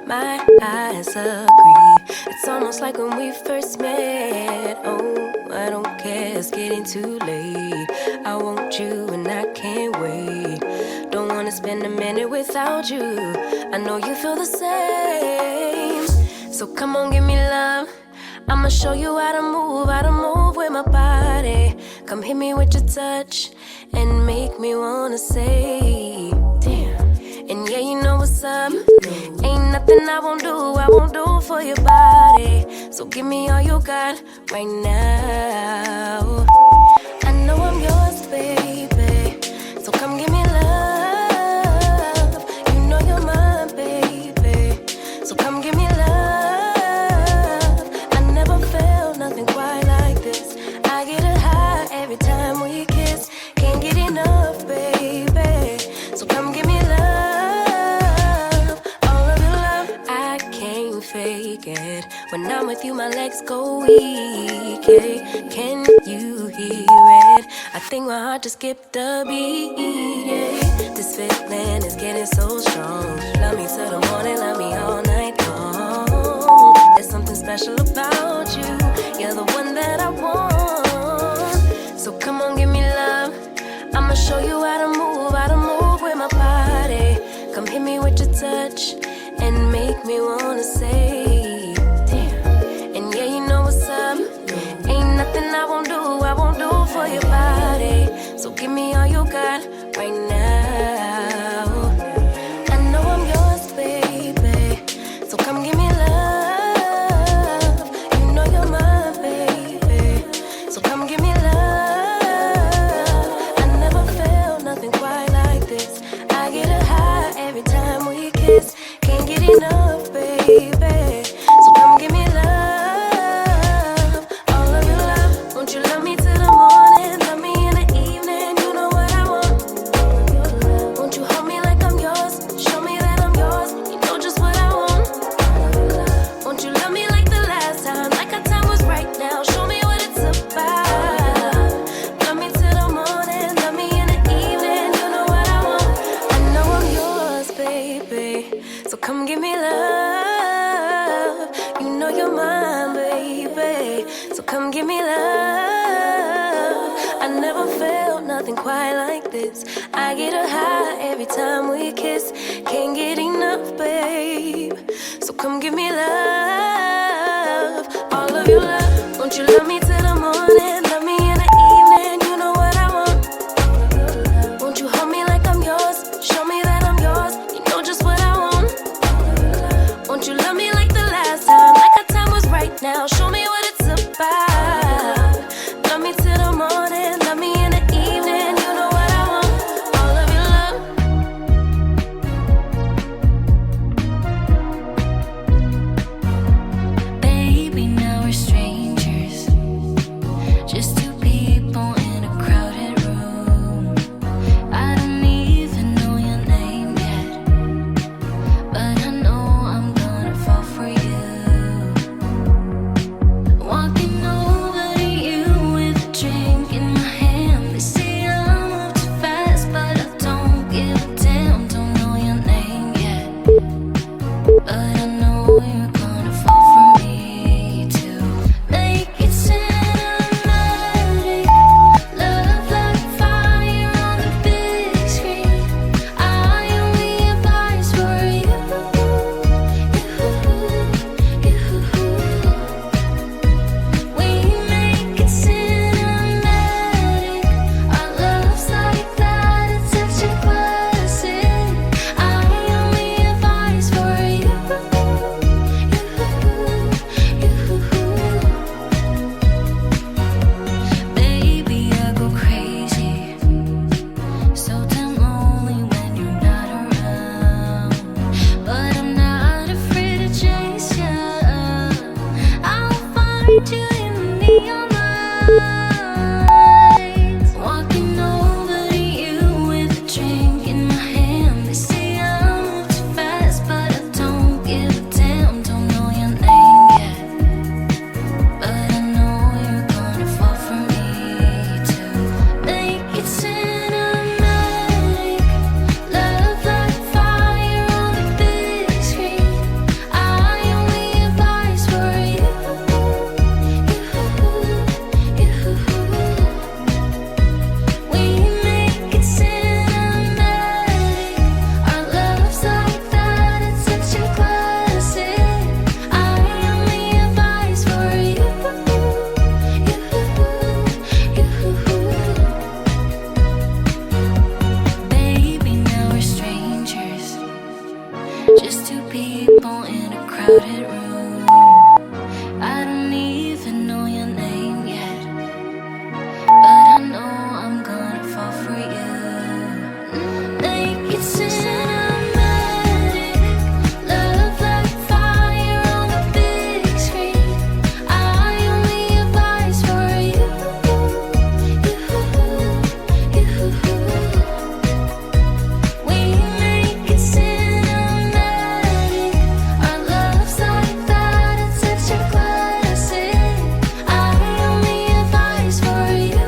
my eyes agree. It's almost like when we first met. Oh, I don't care, it's getting too late. I want you and I can't wait. Don't wanna spend a minute without you. I know you feel the same. So come on, give me love. I'ma show you how to move with my body. Come hit me with your touch and make me wanna say, damn. And yeah, you know what's up. Ain't nothing I won't do for your body. So give me all you got right now. I know I'm yours, baby. So come give me love. You know you're mine, baby. So come give me love. I never felt nothing quite like this. I get a high every time we kiss. Can't get enough, baby. So come give me love. All of your love, I can't fake it. When I'm with you, my legs go weak. Hey, can you hear it? I think my heart just skipped a beat. Yeah. This feeling is getting so strong. Love me till the morning, love me all night long. There's something special about you. You're the one that I want. So come on, give me love. I'ma show you how to move with my body. Come hit me with your touch and make me wanna say, damn. And yeah, you know what's up. Ain't nothing I won't do for your body. So give me all you got right now. I know I'm yours, baby. So come give me love. You know you're mine, baby. So come give me love. I never felt nothing quite like this. I get a high every time we kiss. Can't get enough, baby. So come give me love. All of your love. Won't you love me till the morning? Love me in the evening. You know what I want. Won't you hold me like I'm yours? Show me that I'm yours. You know just what I want. Won't you love me like the last time? Like our time was right now. Show me what it's about. Love me till the morning. Love me in the evening. You know what I want. I know I'm yours, baby. So come give me love. You know you're mine, baby. So come give me love. I never felt nothing quite like this. I get a high every time we kiss. Can't get enough, babe. So come give me love. All of your love. Won't you love me till the morning? Love me in the evening. You know what I want. Won't you hold me like I'm yours? Show me that I'm yours. You know just what I want. Won't you love me like the last time? Like our time was right now. Show me what it's about. Love me till the morning. Love me in the evening. You know what I want. All of your love. Baby, now we're strangers. two people in a crowded room. I don't even know your name yet, but I know I'm gonna fall for you. Make it cinematic, love like fire on the big screen. I only have eyes for you. We make it cinematic. Our love's like that, it's such a classic. I only have eyes for you.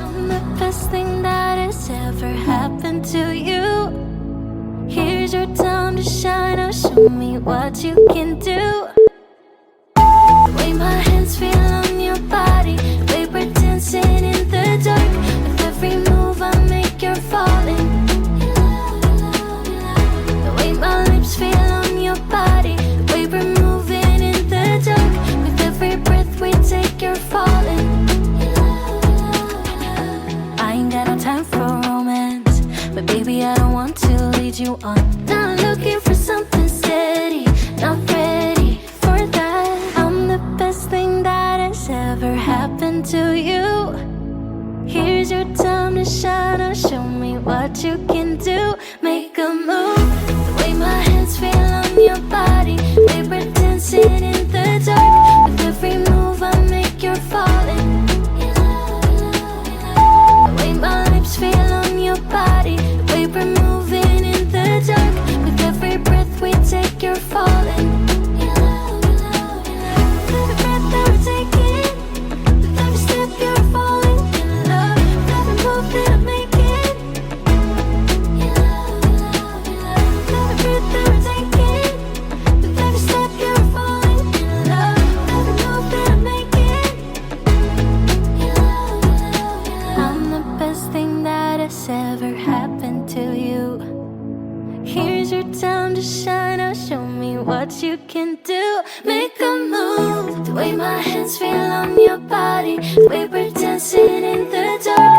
I'm the best thing that has ever happened to you. Here's your time to shine. Now show me what you can do. The way my hands feel on your body, the way we're dancing in the dark. With every move I make, you're falling. The way my lips feel on your body, the way we're moving in the dark. With every breath we take, you're falling. I ain't got no time for romance, but baby, I don't want to lead you on. Not looking for something steady, not ready for that. I'm the best thing that has ever happened to you. Here's your time to shine. Now show me what you can do. Make a move. The way my hands feel on your body, the way we're dancing in the dark. With every move I make, you're falling. The way my lips feel on your body, the way we're moving in the dark. With every breath we take, you're falling. With every breath that we're taking, with every step you're falling in love. With every move that I'm making, with every breath that we're taking, with every step you're falling in love. With every move that I'm making, I'm the best thing that has ever happened to you. Here's your time to shine. Now show me what you can do. Make a move. The way my hands feel on your body, the way we're dancing in the dark.